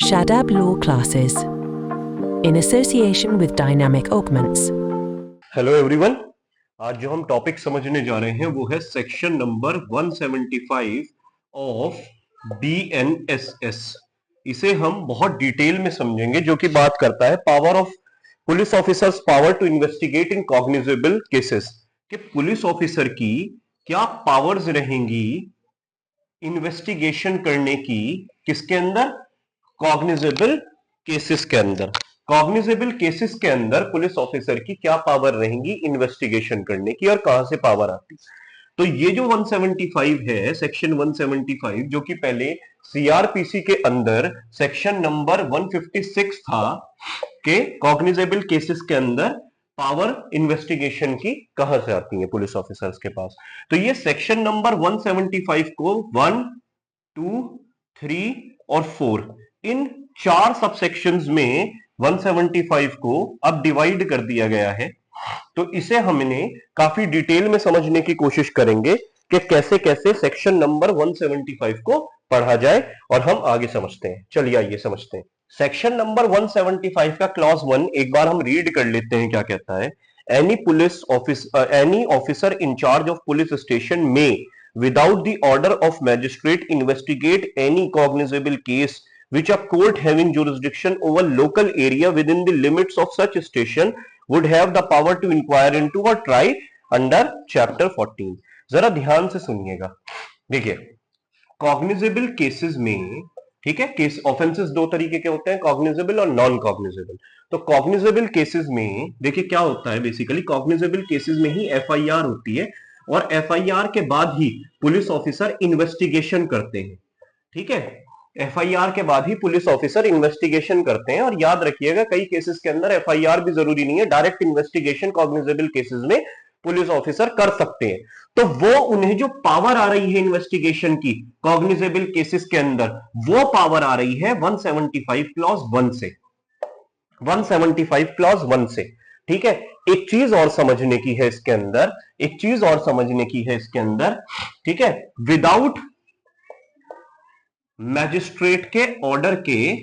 Shadab Law Classes in association with Dynamic Augments. Hello everyone, आज जो हम topic समझने जा रहे हैं वो है सेक्शन नंबर 175 ऑफ BNSS। इसे हम बहुत डिटेल में समझेंगे, जो कि बात करता है power of police officers power to investigate in cognizable cases, कि पुलिस ऑफिसर की क्या पावर्स रहेंगी इन्वेस्टिगेशन करने की, किसके अंदर? कॉग्निजेबल केसेस के अंदर। कॉग्निजेबल केसेस के अंदर पुलिस ऑफिसर की क्या पावर रहेंगी इन्वेस्टिगेशन करने की, और कहां से पावर आती? तो ये जो 175 है, सेक्शन 175, जो कि पहले सीआरपीसी के अंदर सेक्शन नंबर 156 था, कि कॉग्निजेबल केसेस के अंदर पावर इन्वेस्टिगेशन की कहां से आती है पुलिस ऑफिसर्स के पास। तो ये सेक्शन नंबर 175 को 1, 2, 3 और 4 इन 4 सब सेक्शंस में 175 को अब डिवाइड कर दिया गया है। तो इसे हमने काफी डिटेल में समझने की कोशिश करेंगे कि कैसे कैसे सेक्शन नंबर 175 को पढ़ा जाए, और हम आगे समझते हैं। चलिए आइए समझते हैं। सेक्शन नंबर 175 का क्लॉज 1 एक बार हम रीड कर लेते हैं, क्या कहता है। Any officer in charge of police station में without the order of magistrate investigate any cognizable case which a court having jurisdiction over local area within the limits of such station would have the power to inquire into or try under chapter 14। जरा ध्यान से सुनिएगा। देखिए, cognizable cases में, ठीक है, case offences दो तरीके के होते हैं, कॉग्निजेबल और नॉन कॉग्निजेबल। तो कॉग्निजेबल केसेस में देखिए क्या होता है, बेसिकली कॉग्निजेबल केसेस में ही एफआईआर होती है, और एफआईआर के बाद ही पुलिस ऑफिसर इन्वेस्टिगेशन करते हैं। ठीक है, एफआईआर के बाद ही पुलिस ऑफिसर इन्वेस्टिगेशन करते हैं। और याद रखिएगा, कई केसेस के अंदर एफआईआर भी जरूरी नहीं है, डायरेक्ट इन्वेस्टिगेशन कॉग्निजेबल केसेस में पुलिस ऑफिसर कर सकते हैं। तो वो उन्हें जो पावर आ रही है इन्वेस्टिगेशन की कॉग्निजेबल केसेस के अंदर, वो पावर आ रही है 175 क्लॉज 1 से, 175 क्लॉज 1 से। ठीक है, एक चीज और समझने की है इसके अंदर, एक चीज और समझने की है इसके अंदर, ठीक है, विदाउट मैजिस्ट्रेट के ऑर्डर के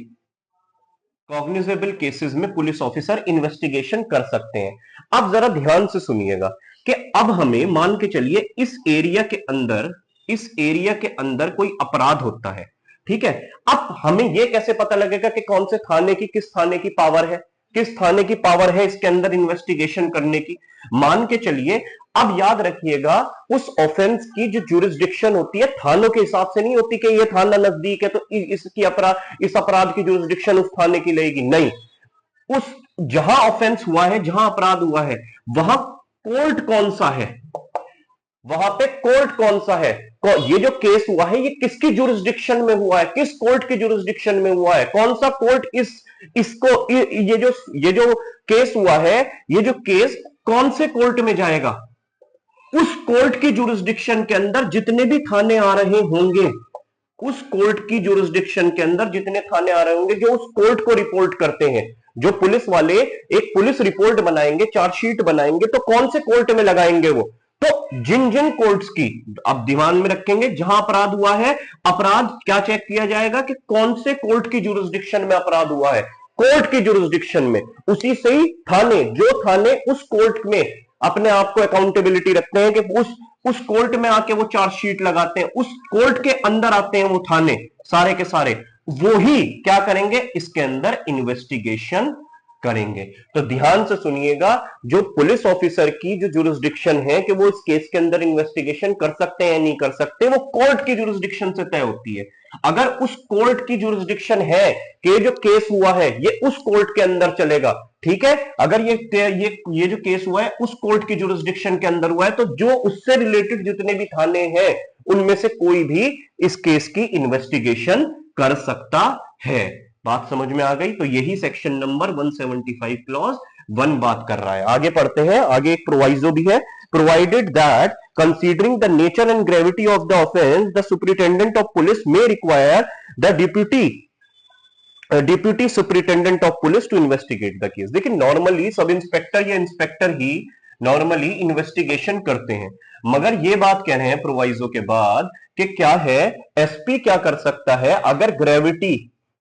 कॉग्निजेबल केसेस में पुलिस ऑफिसर इन्वेस्टिगेशन कर सकते हैं। अब जरा ध्यान से सुनिएगा कि अब हमें मान के चलिए इस एरिया के अंदर, इस एरिया के अंदर कोई अपराध होता है। ठीक है, अब हमें यह कैसे पता लगेगा कि कौन से थाने की, किस थाने की पावर है, किस थाने की पावर है इसके अंदर इन्वेस्टिगेशन करने की? मान के चलिए, अब याद रखिएगा, उस ऑफेंस की जो ज्यूरिसडिक्शन होती है थानों के हिसाब से नहीं होती कि ये थाना नजदीक है तो इस अपराध की ज्यूरिसडिक्शन उस थाने की लेगी, नहीं। उस जहां ऑफेंस हुआ है, जहां अपराध हुआ है, वहां कोर्ट कौन सा है, वहां पे कोर्ट कौन सा है, ये जो केस हुआ है ये किसकी ज्यूरिसडिक्शन में हुआ है, किस कोर्ट की ज्यूरिसडिक्शन में हुआ है, कौन सा कोर्ट इसको ये जो केस हुआ है, ये जो केस कौन से कोर्ट में जाएगा? उस कोर्ट की ज्यूरिसडिक्शन के अंदर जितने भी थाने आ रहे होंगे, उस कोर्ट की ज्यूरिसडिक्शन के अंदर जितने थाने आ रहे होंगे, जो उस कोर्ट को रिपोर्ट करते हैं, जो पुलिस वाले एक पुलिस रिपोर्ट बनाएंगे, चार्जशीट बनाएंगे, तो कौन से कोर्ट में लगाएंगे वो? तो जिन जिन कोर्ट्स की, अब ध्यान में रखेंगे, जहां अपराध हुआ है, अपराध क्या चेक किया जाएगा कि कौन से कोर्ट की ज्यूरिसडिक्शन में अपराध हुआ है, कोर्ट की ज्यूरिसडिक्शन में। उसी से ही थाने, जो थाने उस कोर्ट में अपने आप को अकाउंटेबिलिटी रखते हैं कि उस कोर्ट में आके वो चार्जशीट लगाते हैं, उस कोर्ट के अंदर आते हैं वो थाने सारे के सारे, वो ही क्या करेंगे, इसके अंदर इन्वेस्टिगेशन करेंगे। तो ध्यान से सुनिएगा, जो पुलिस ऑफिसर की जो ज्यूरिसडिक्शन है कि वो इस केस के अंदर इन्वेस्टिगेशन कर सकते हैं या नहीं कर सकते, वो कोर्ट की ज्यूरिसडिक्शन से तय होती है। अगर उस कोर्ट की ज्यूरिसडिक्शन है कि जो केस हुआ है ये उस कोर्ट के अंदर चलेगा, ठीक है, अगर ये जो केस हुआ है उस कोर्ट की ज्यूरिसडिक्शन के अंदर हुआ है, तो जो उससे रिलेटेड जितने भी थाने हैं उनमें से कोई भी इस केस की इन्वेस्टिगेशन कर सकता है। बात समझ में आ गई? तो यही सेक्शन नंबर 175 क्लॉज 1 बात कर रहा है। आगे पढ़ते हैं, आगे एक प्रोवाइजो भी है, provided that considering the nature and gravity of the offense the superintendent of police may require the deputy superintendent of police to investigate the case। देखिए, नॉर्मली सब इंस्पेक्टर या इंस्पेक्टर ही नॉर्मली इन्वेस्टिगेशन करते हैं, मगर ये बात कह रहे हैं प्रोवाइजो के बाद कि क्या है, एसपी क्या कर सकता है, अगर ग्रेविटी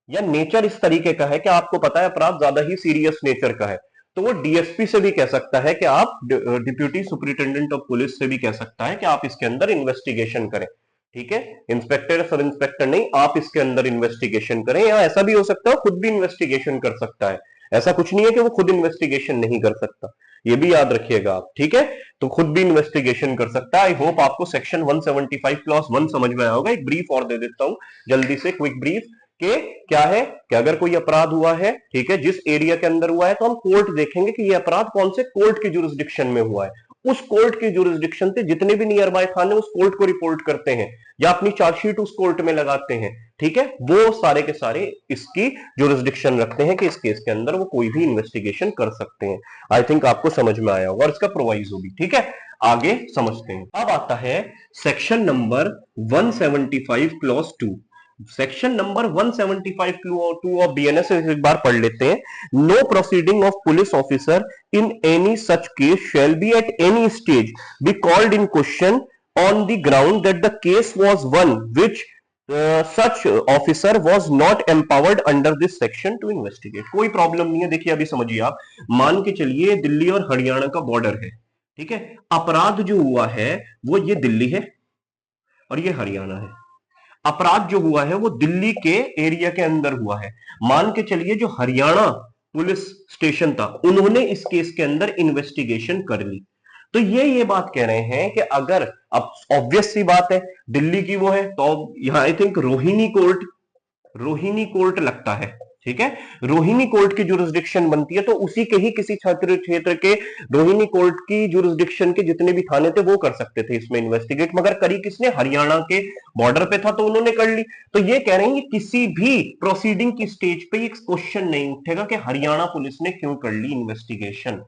या नेचर इस तरीके का है कि आपको पता है अपराध ज्यादा ही सीरियस नेचर का है, तो वो डीएसपी से भी कह सकता है कि आप, डिप्यूटी सुपरिटेंडेंट ऑफ पुलिस से भी कह सकता है कि आप इसके अंदर इन्वेस्टिगेशन करें। ठीक है, इंस्पेक्टर सब इंस्पेक्टर नहीं, आप इसके अंदर इन्वेस्टिगेशन करें। या ऐसा भी हो सकता है खुद भी इन्वेस्टिगेशन कर सकता है, ऐसा कुछ नहीं है कि वो खुद इन्वेस्टिगेशन नहीं कर सकता, ये भी याद रखिएगा आप। ठीक है, तो खुद भी इन्वेस्टिगेशन कर सकता है। आई होप आपको सेक्शन 175 क्लॉज 1 समझ में आया होगा। एक ब्रीफ और दे देता हूं जल्दी से, क्विक ब्रीफ, कि क्या है कि अगर कोई अपराध हुआ है, ठीक है, जिस एरिया के अंदर हुआ है, तो हम कोर्ट देखेंगे कि ये अपराध कौन से कोर्ट की जुरिस्डिक्शन में हुआ है। उस कोर्ट की जुरिस्डिक्शन से जितने भी नियर बाय थाने उस कोर्ट को रिपोर्ट करते हैं या अपनी चार्जशीट उस कोर्ट में लगाते हैं, ठीक है, वो सारे के सारे इसकी जुरिस्डिक्शन रखते हैं कि इस केस के अंदर वो कोई भी इन्वेस्टिगेशन कर सकते हैं। आई थिंक आपको समझ में आया होगा, और इसका प्रोवाइजो भी। ठीक है, आगे समझते हैं। अब आता है section number 175 clause 2। Section number 175 2 of BNS एक बार पढ़ लेते हैं। No proceeding of police officer in any such case shall be at any stage be called in question on the ground that the case was one which such officer was not empowered under this section to investigate. कोई problem नहीं है। देखिए अभी समझिए आप, मान के चलिए दिल्ली और हरियाणा का बॉर्डर है, ठीक है, अपराध जो हुआ है वो ये दिल्ली है और ये हरियाणा है। अपराध जो हुआ है वो दिल्ली के एरिया के अंदर हुआ है। मान के चलिए जो हरियाणा पुलिस स्टेशन था उन्होंने इस केस के अंदर इन्वेस्टिगेशन कर ली। तो ये बात कह रहे हैं कि अगर, अब ऑब्वियस सी बात है दिल्ली की वो है, तो यहां आई थिंक रोहिणी कोर्ट लगता है। ठीक है, रोहिणी कोर्ट की जुरिस्डिक्शन बनती है, तो उसी के ही किसी क्षेत्र के रोहिणी कोर्ट की जुरिस्डिक्शन के जितने भी थाने थे वो कर सकते थे इसमें इन्वेस्टिगेट, मगर करी किसने, हरियाणा के बॉर्डर पे था तो उन्होंने कर ली। तो ये कह रहे हैं कि किसी भी प्रोसीडिंग की स्टेज पे एक क्वेश्चन नहीं उठेगा कि हरियाणा पुलिस ने क्यों कर ली इन्वेस्टिगेशन।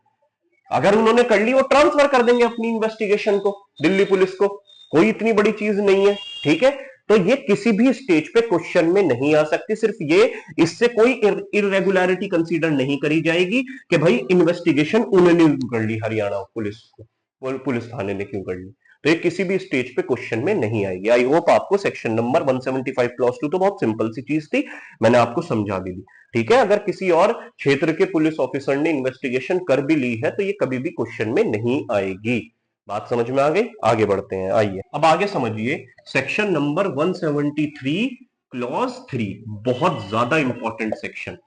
अगर उन्होंने कर ली वो ट्रांसफर कर देंगे अपनी इन्वेस्टिगेशन को दिल्ली पुलिस को, कोई इतनी बड़ी चीज नहीं है। ठीक है, तो ये किसी भी स्टेज पे क्वेश्चन में नहीं आ सकती। सिर्फ ये, इससे कोई इरेगुलरिटी कंसीडर नहीं करी जाएगी कि भाई इन्वेस्टिगेशन उन्होंने क्यों कर ली, हरियाणा पुलिस पुलिस थाने ने क्यों कर ली, तो ये किसी भी स्टेज पे क्वेश्चन में नहीं आएगी। आई होप आपको सेक्शन नंबर 175 क्लॉज 2 तो बहुत सिंपल सी चीज थी, मैंने आपको समझा भी दी। ठीक है, अगर किसी और क्षेत्र के पुलिस ऑफिसर ने इन्वेस्टिगेशन कर भी ली है तो ये कभी भी क्वेश्चन में नहीं आएगी। बात समझ में आ गई, आगे बढ़ते हैं। आइए अब आगे समझिए सेक्शन नंबर 173 क्लॉज 3, बहुत ज्यादा इंपॉर्टेंट सेक्शन,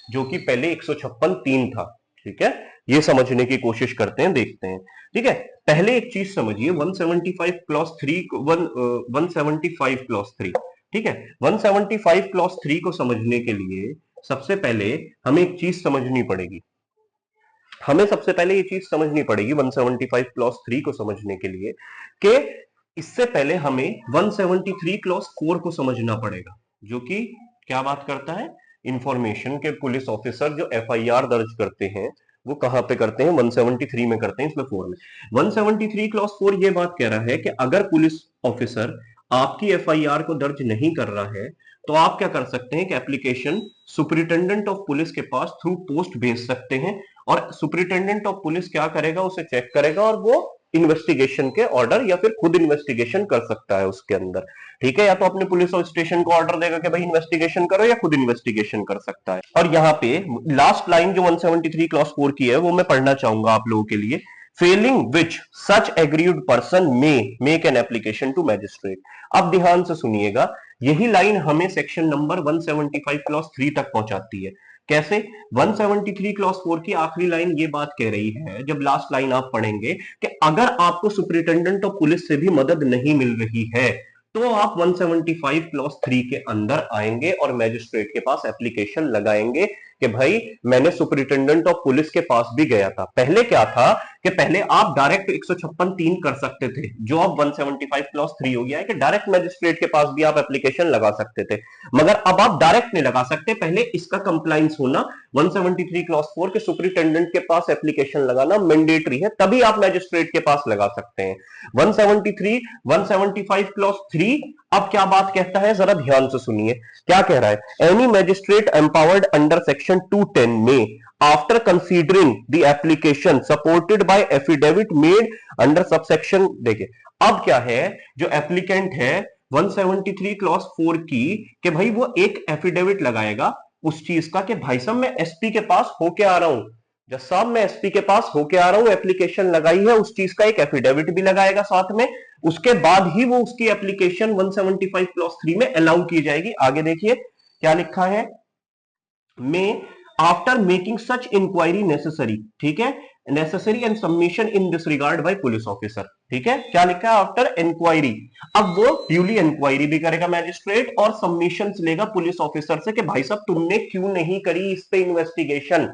जो कि पहले 156(3) था। ठीक है, ये समझने की कोशिश करते हैं, देखते हैं। ठीक है, पहले एक चीज समझिए 175 क्लॉज 3, 175 क्लॉज 3। ठीक है, 175 क्लॉज 3 को समझने के लिए सबसे पहले हमें एक चीज समझनी पड़ेगी। हमें सबसे पहले ये चीज समझनी पड़ेगी 175 क्लॉज 3 को समझने के लिए, कि इससे पहले हमें 173 क्लॉज 4 को समझना पड़ेगा, जो कि क्या बात करता है, इंफॉर्मेशन के पुलिस ऑफिसर जो एफआईआर दर्ज करते हैं वो कहां पे करते हैं, 173 में करते हैं, इसमें 4 में। 173 क्लॉज 4 ये बात कह रहा है कि अगर पुलिस ऑफिसर आपकी एफआईआर को दर्ज नहीं कर रहा है तो आप क्या कर सकते हैं कि एप्लीकेशन सुपरिटेंडेंट ऑफ पुलिस के पास थ्रू पोस्ट भेज सकते हैं, और सुपरिटेंडेंट ऑफ पुलिस क्या करेगा, उसे चेक करेगा और वो इन्वेस्टिगेशन के ऑर्डर या फिर खुद इन्वेस्टिगेशन कर सकता है उसके अंदर। ठीक है, या तो अपने पुलिस स्टेशन को ऑर्डर देगा कि भाई इन्वेस्टिगेशन करो, या खुद इन्वेस्टिगेशन कर सकता है। और यहाँ पे लास्ट लाइन जो 173 क्लॉज 4 की है वो मैं पढ़ना चाहूंगा आप लोगों के लिए। Failing which such agreed person may make an application to magistrate. अब ध्यान से सुनिएगा, यही लाइन हमें सेक्शन नंबर 175 क्लॉज 3 तक पहुंचाती है। कैसे, 173 क्लॉज 4 की आखिरी लाइन ये बात कह रही है, जब लास्ट लाइन आप पढ़ेंगे, कि अगर आपको सुपरिटेंडेंट ऑफ पुलिस से भी मदद नहीं मिल रही है तो आप 175 क्लॉज 3 के अंदर आएंगे और मैजिस्ट्रेट के पास एप्लीकेशन लगाएंगे कि भाई मैंने सुपरिटेंडेंट ऑफ पुलिस के पास भी गया था। पहले क्या था कि पहले आप डायरेक्ट 156(3) कर सकते थे, जो अब 175 क्लॉज 3 हो गया है कि डायरेक्ट मैजिस्ट्रेट के पास भी आप एप्लीकेशन लगा सकते थे, मगर अब आप डायरेक्ट नहीं लगा सकते। पहले इसका कंप्लायंस होना 173 क्लॉज 4 के सुपरिटेंडेंट के पास एप्लीकेशन लगाना मैंडेटरी है, तभी आप मैजिस्ट्रेट के पास लगा सकते हैं। 173 175 क्लॉज 3 अब क्या बात कहता है, जरा ध्यान से सुनिए क्या कह रहा है। Any magistrate empowered under section 210 में after considering the application supported by affidavit made under subsection, देखिए अब क्या है, जो एप्लीकेंट है 173 क्लॉज 4 की कि भाई वो एक एफिडेविट लगाएगा उस चीज का कि भाई साहब मैं एसपी के पास होके आ रहा हूं, जब साहब मैं एसपी के पास होके आ रहा हूं, एप्लीकेशन लगाई है, उस चीज का एक एफिडेविट भी लगाएगा साथ में, उसके बाद ही वो उसकी एप्लीकेशन 175 क्लॉज 3 में अलाउ की जाएगी। आगे देखिए क्या लिखा है, में after making such inquiry necessary, ठीक है, necessary and submission in this regard by police officer, ठीक है, क्या लिखा है, आफ्टर इंक्वायरी। अब वो ड्यूली इंक्वायरी भी करेगा मैजिस्ट्रेट और सबमिशंस लेगा पुलिस ऑफिसर से कि भाई साहब तुमने क्यों नहीं करी इस पे इन्वेस्टिगेशन,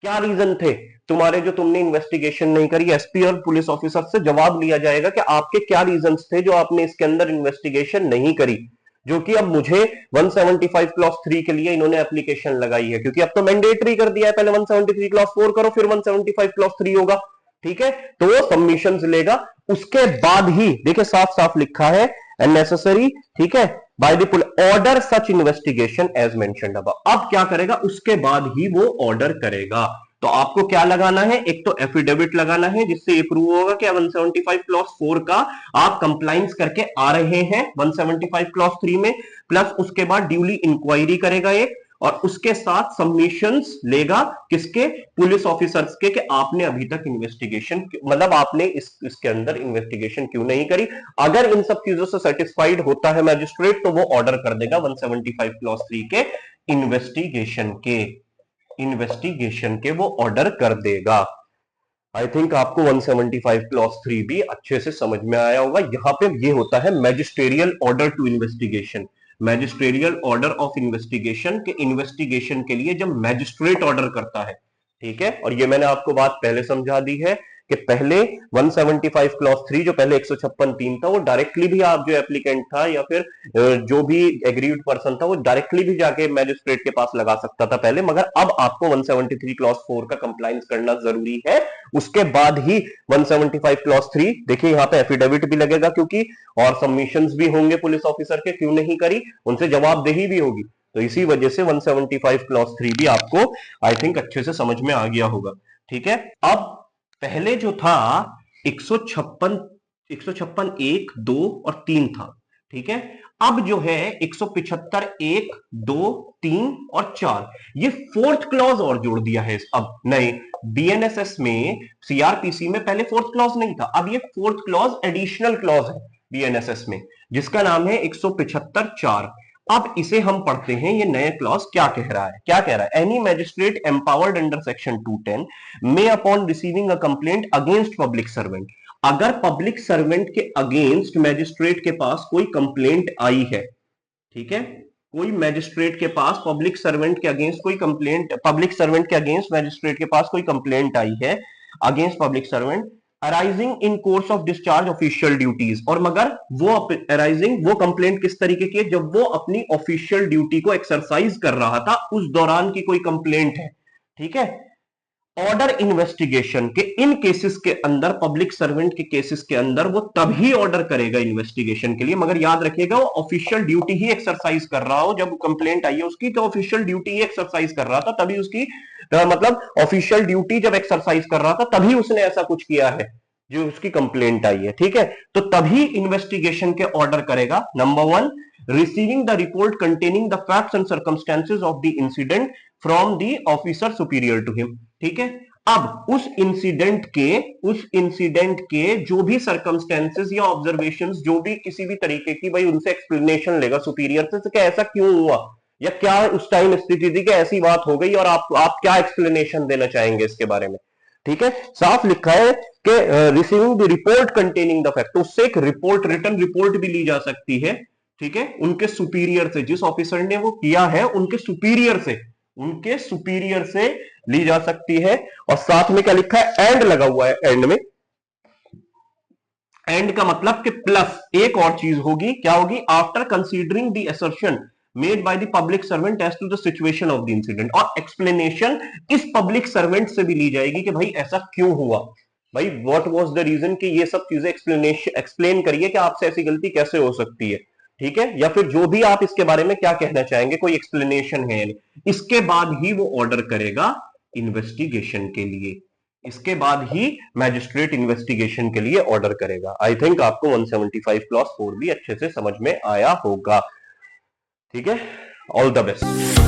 क्या रीजन थे तुम्हारे जो तुमने इन्वेस्टिगेशन नहीं करी। एसपी और पुलिस ऑफिसर से जवाब लिया जाएगा कि आपके क्या रीजंस थे जो आपने इसके अंदर इन्वेस्टिगेशन नहीं करी, जो कि अब मुझे 175 क्लॉज 3 के लिए इन्होंने एप्लीकेशन लगाई है, क्योंकि अब तो मैंडेटरी कर दिया है, पहले 173 क्लॉज 4 करो फिर 175 क्लॉज 3 होगा, ठीक है, तो वो सबमिशंस लेगा, उसके बाद ही देखिए साफ साफ लिखा है नेसेसरी, ठीक है, by the order such investigation as mentioned अब क्या करेगा, उसके बाद ही वो ऑर्डर करेगा। तो आपको क्या लगाना है, एक तो एफिडेविट लगाना है जिससे ये प्रूव होगा कि 175 क्लॉज 4 का आप कंप्लाइंस करके आ रहे हैं 175 क्लॉज 3 में, प्लस उसके बाद ड्यूली इंक्वायरी करेगा एक, और उसके साथ सबमिशंस लेगा किसके, पुलिस ऑफिसर्स के, कि आपने अभी तक इन्वेस्टिगेशन मतलब आपने इसके अंदर इन्वेस्टिगेशन क्यों नहीं करी। अगर इन सब चीजों से सेटिस्फाइड होता है मैजिस्ट्रेट तो वो ऑर्डर कर देगा 175 क्लॉज 3 के इन्वेस्टिगेशन के वो ऑर्डर कर देगा। आई थिंक आपको 175 क्लॉज 3 भी अच्छे से समझ में आया होगा। यहां पे ये होता है magisterial order to investigation, magisterial order of investigation के इन्वेस्टिगेशन के लिए जब मैजिस्ट्रेट ऑर्डर करता है, ठीक है, और ये मैंने आपको बात पहले समझा दी है कि पहले 175 क्लॉज 3 जो पहले 156(3) था वो डायरेक्टली भी आप जो एप्लीकेंट था या फिर जो भी एग्रीड पर्सन था वो डायरेक्टली भी जाके मैजिस्ट्रेट के पास लगा सकता था पहले, मगर अब आपको 173 क्लॉज 4 का कंप्लायंस करना जरूरी है, उसके बाद ही 175 क्लॉज 3, देखिए यहां पे एफिडेविट भी लगेगा क्योंकि, और सबमिशंस भी होंगे पुलिस ऑफिसर के, क्यों नहीं करी, उनसे जवाबदेही भी होगी, तो इसी वजह से 175 क्लॉज 3 भी आपको आई थिंक अच्छे से समझ में आ गया होगा, ठीक है। अब पहले जो था 156 1 2 और 3 था, ठीक है, अब जो है 175 1 2 3 और 4, ये फोर्थ क्लॉज और जोड़ दिया है अब नए बीएनएसएस में, सीआरपीसी में पहले फोर्थ क्लॉज नहीं था, अब ये फोर्थ क्लॉज एडिशनल क्लॉज है बीएनएसएस में, जिसका नाम है 175 4। अब इसे हम पढ़ते हैं, ये नया क्लॉज क्या कह रहा है, क्या कह रहा है, any magistrate empowered under section 210 may upon receiving a complaint against public servant, अगर पब्लिक सर्वेंट के अगेंस्ट मैजिस्ट्रेट के पास कोई कंप्लेंट आई है, ठीक है, कोई मैजिस्ट्रेट के पास पब्लिक सर्वेंट के अगेंस्ट कोई कंप्लेंट, पब्लिक सर्वेंट के अगेंस्ट मैजिस्ट्रेट के पास कोई कंप्लेंट आई है against public servant arising in course of discharge official duties, और मगर वो अराइजिंग वो कंप्लेंट किस तरीके की है, जब वो अपनी ऑफिशियल ड्यूटी को एक्सरसाइज कर रहा था उस दौरान की कोई कंप्लेंट है, ठीक है। ऑर्डर इन्वेस्टिगेशन के इन केसेस के अंदर, पब्लिक सर्वेंट के केसेस के अंदर वो तभी ऑर्डर करेगा इन्वेस्टिगेशन के लिए, मगर याद रखिएगा वो ऑफिशियल ड्यूटी ही एक्सरसाइज कर रहा हो, जब कंप्लेंट आई है उसकी तो ऑफिशियल ड्यूटी ही एक्सरसाइज कर रहा था, तभी उसकी मतलब ऑफिशियल ड्यूटी जब एक्सरसाइज कर रहा था तभी उसने ऐसा कुछ किया है जो उसकी कंप्लेंट आई है, ठीक है, तो तभी इन्वेस्टिगेशन के ऑर्डर करेगा। Number 1, receiving the report containing the facts and circumstances of the incident from the officer superior to him, ठीक है। अब उस इंसिडेंट के जो भी सर्कमस्टेंसेस या ऑब्जर्वेशंस, जो भी किसी भी तरीके की भाई उनसे एक्सप्लेनेशन लेगा सुपीरियर से कि ऐसा क्यों हुआ या क्या उस टाइम स्थिति थी कि ऐसी बात हो गई, और आप क्या एक्सप्लेनेशन देना चाहेंगे इसके बारे में, ठीक है, साफ लिखा है कि receiving the report containing the fact, तो उससे एक रिपोर्ट, रिटन रिपोर्ट भी ली जा सकती है, ठीक है, उनके सुपीरियर से, जिस ऑफिसर ने वो किया है उनके सुपीरियर से ली जा सकती है। और साथ में क्या लिखा है, एंड लगा हुआ है, एंड में, एंड का मतलब कि प्लस एक और चीज होगी, क्या होगी, after considering the assertion made by the public servant as to the situation of the incident, और एक्सप्लेनेशन इस पब्लिक सर्वेंट से भी ली जाएगी कि भाई ऐसा क्यों हुआ, भाई व्हाट वाज द रीजन, कि ये सब चीजें एक्सप्लेन करिए कि आपसे ऐसी गलती कैसे हो सकती है, ठीक है, या फिर जो भी आप इसके बारे में क्या कहना चाहेंगे, कोई एक्सप्लेनेशन है, इसके बाद ही वो ऑर्डर करेगा इन्वेस्टिगेशन के लिए, इसके बाद ही मैजिस्ट्रेट इन्वेस्टिगेशन के लिए ऑर्डर करेगा। आई थिंक आपको 175 क्लॉज 4 भी अच्छे से समझ में आया होगा। ठीक है, ऑल द बेस्ट।